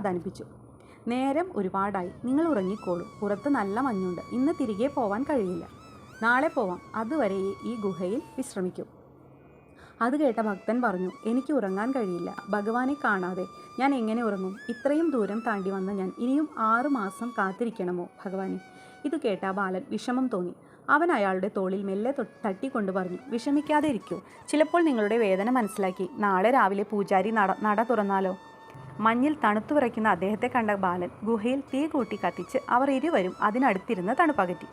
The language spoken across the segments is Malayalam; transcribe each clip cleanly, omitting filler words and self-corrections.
സമാധാനിപ്പിച്ചു. നേരം ഒരുപാടായി, നിങ്ങൾ ഉറങ്ങിക്കോളൂ. പുറത്ത് നല്ല മഞ്ഞുണ്ട്. ഇന്ന് തിരികെ പോവാൻ കഴിയില്ല. നാളെ പോവാം. അതുവരെ ഈ ഗുഹയിൽ വിശ്രമിക്കൂ. അത് കേട്ട ഭക്തൻ പറഞ്ഞു, എനിക്ക് ഉറങ്ങാൻ കഴിയില്ല. ഭഗവാനെ കാണാതെ ഞാൻ എങ്ങനെ ഉറങ്ങും? ഇത്രയും ദൂരം താണ്ടി വന്ന ഞാൻ ഇനിയും 6 മാസം കാത്തിരിക്കണമോ ഭഗവാനെ? ഇത് കേട്ട ബാലൻ വിഷമം തോന്നി. അവൻ അയാളുടെ തോളിൽ മെല്ലെ തട്ടിക്കൊണ്ട് പറഞ്ഞു, വിഷമിക്കാതെ ഇരിക്കൂ. ചിലപ്പോൾ നിങ്ങളുടെ വേദന മനസ്സിലാക്കി നാളെ രാവിലെ പൂജാരി നട തുറന്നാലോ? മഞ്ഞിൽ തണുത്തു വിറയ്ക്കുന്ന അദ്ദേഹത്തെ കണ്ട ബാലൻ ഗുഹയിൽ തീ കൂട്ടി കത്തിച്ച് അവർ ഇരുവരും അതിനടുത്തിരുന്ന് തണുപ്പകറ്റി.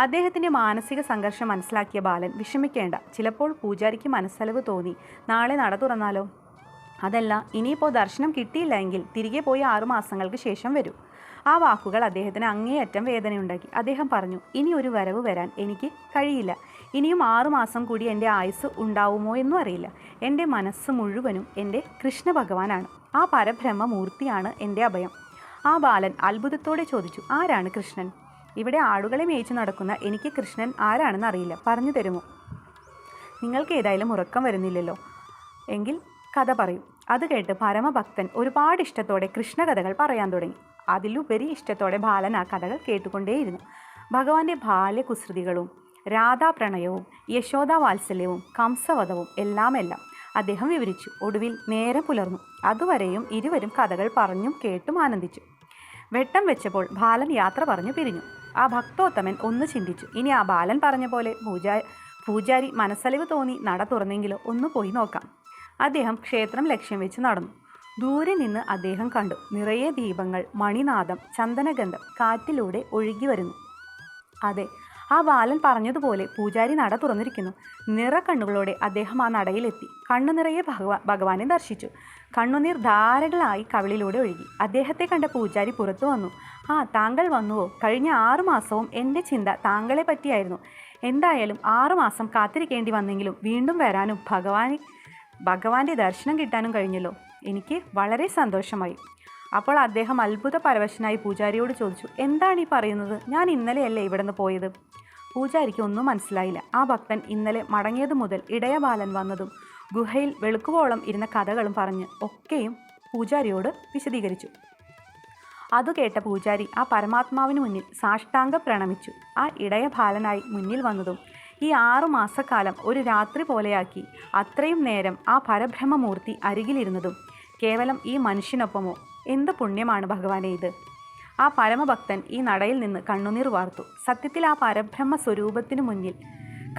അദ്ദേഹത്തിൻ്റെ മാനസിക സംഘർഷം മനസ്സിലാക്കിയ ബാലൻ, വിഷമിക്കേണ്ട, ചിലപ്പോൾ പൂജാരിക്ക് മനസ്സലവ് തോന്നി നാളെ നട തുറന്നാലോ? അതല്ല, ഇനിയിപ്പോൾ ദർശനം കിട്ടിയില്ല എങ്കിൽ തിരികെ പോയി 6 മാസങ്ങൾക്ക് ശേഷം വരൂ. ആ വാക്കുകൾ അദ്ദേഹത്തിന് അങ്ങേയറ്റം വേദനയുണ്ടാക്കി. അദ്ദേഹം പറഞ്ഞു, ഇനി ഒരു വരവ് വരാൻ എനിക്ക് കഴിയില്ല. ഇനിയും 6 മാസം കൂടി എൻ്റെ ആയുസ് ഉണ്ടാവുമോ എന്നും അറിയില്ല. എൻ്റെ മനസ്സ് മുഴുവനും എൻ്റെ കൃഷ്ണ ഭഗവാനാണ്. ആ പരബ്രഹ്മമൂർത്തിയാണ് എൻ്റെ അഭയം. ആ ബാലൻ അത്ഭുതത്തോടെ ചോദിച്ചു, ആരാണ് കൃഷ്ണൻ? ഇവിടെ ആടുകളെ മേയിച്ചു നടക്കുന്ന എനിക്ക് കൃഷ്ണൻ ആരാണെന്ന് അറിയില്ല, പറഞ്ഞു തരുമോ? നിങ്ങൾക്ക് ഏതായാലും ഉറക്കം വരുന്നില്ലല്ലോ, എങ്കിൽ കഥ പറയൂ. അത് കേട്ട് പരമഭക്തൻ ഒരുപാട് ഇഷ്ടത്തോടെ കൃഷ്ണകഥകൾ പറയാൻ തുടങ്ങി. അതിലുപരി ഇഷ്ടത്തോടെ ബാലൻ ആ കഥകൾ കേട്ടുകൊണ്ടേയിരുന്നു. ഭഗവാന്റെ ബാല്യകുസൃതികളും രാധാപ്രണയവും യശോദാവാത്സല്യവും കംസവധവും എല്ലാം അദ്ദേഹം വിവരിച്ചു. ഒടുവിൽ നേരം പുലർന്നു. അതുവരെയും ഇരുവരും കഥകൾ പറഞ്ഞും കേട്ടും ആനന്ദിച്ചു. വെട്ടം വെച്ചപ്പോൾ ബാലൻ യാത്ര പറഞ്ഞു പിരിഞ്ഞു. ആ ഭക്തോത്തമൻ ഒന്ന് ചിന്തിച്ചു, ഇനി ആ ബാലൻ പറഞ്ഞ പോലെ പൂജാരി മനസ്സലിവ് തോന്നി നട തുറന്നെങ്കിലോ, ഒന്ന് പോയി നോക്കാം. അദ്ദേഹം ക്ഷേത്രം ലക്ഷ്യം വെച്ച് നടന്നു. ദൂരെ നിന്ന് അദ്ദേഹം കണ്ടു, നിറയെ ദീപങ്ങൾ, മണിനാദം, ചന്ദനഗന്ധം കാറ്റിലൂടെ ഒഴുകി വരുന്നു. അതെ, ആ ബാലൻ പറഞ്ഞതുപോലെ പൂജാരി നട തുറന്നിരിക്കുന്നു. നിറക്കണ്ണുകളോടെ അദ്ദേഹം ആ നടയിലെത്തി. കണ്ണു നിറയെ ഭഗവാനെ ദർശിച്ചു. കണ്ണുനീർ ധാരകളായി കവിളിലൂടെ ഒഴുകി. അദ്ദേഹത്തെ കണ്ട പൂജാരി പുറത്തു വന്നു. ആ, താങ്കൾ വന്നുവോ? കഴിഞ്ഞ 6 മാസവും എൻ്റെ ചിന്ത താങ്കളെ പറ്റിയായിരുന്നു. എന്തായാലും 6 മാസം കാത്തിരിക്കേണ്ടി വന്നെങ്കിലും വീണ്ടും വരാനും ഭഗവാന്റെ ദർശനം കിട്ടാനും കഴിഞ്ഞല്ലോ. എനിക്ക് വളരെ സന്തോഷമായി. അപ്പോൾ അദ്ദേഹം അത്ഭുത പരവശനായി പൂജാരിയോട് ചോദിച്ചു, എന്താണ് ഈ പറയുന്നത്? ഞാൻ ഇന്നലെയല്ലേ ഇവിടെ നിന്ന് പോയത്? പൂജാരിക്ക് ഒന്നും മനസ്സിലായില്ല. ആ ഭക്തൻ ഇന്നലെ മടങ്ങിയത് മുതൽ ഇടയ ബാലൻ വന്നതും ഗുഹയിൽ വെളുക്കുവോളം ഇരുന്ന കഥകളും പറഞ്ഞ് ഒക്കെയും പൂജാരിയോട് വിശദീകരിച്ചു. അതു കേട്ട പൂജാരി ആ പരമാത്മാവിന് മുന്നിൽ സാഷ്ടാംഗം പ്രണമിച്ചു. ആ ഇടയ ബാലനായി മുന്നിൽ വന്നതും ഈ 6 മാസക്കാലം ഒരു രാത്രി പോലെയാക്കി അത്രയും നേരം ആ പരബ്രഹ്മമൂർത്തി അരികിലിരുന്നതും കേവലം ഈ മനുഷ്യനൊപ്പമോ? എന്ത് പുണ്യമാണ് ഭഗവാനെ ഇത്! ആ പരമഭക്തൻ ഈ നടയിൽ നിന്ന് കണ്ണുനീർ വാർത്തു. സത്യത്തിൽ ആ പരബ്രഹ്മ സ്വരൂപത്തിനു മുന്നിൽ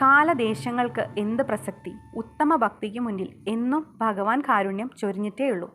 കാലദേശങ്ങൾക്ക് എന്ത് പ്രസക്തി? ഉത്തമ ഭക്തിക്ക് മുന്നിൽ എന്നും ഭഗവാൻ കാരുണ്യം ചൊരിഞ്ഞിട്ടേയുള്ളൂ.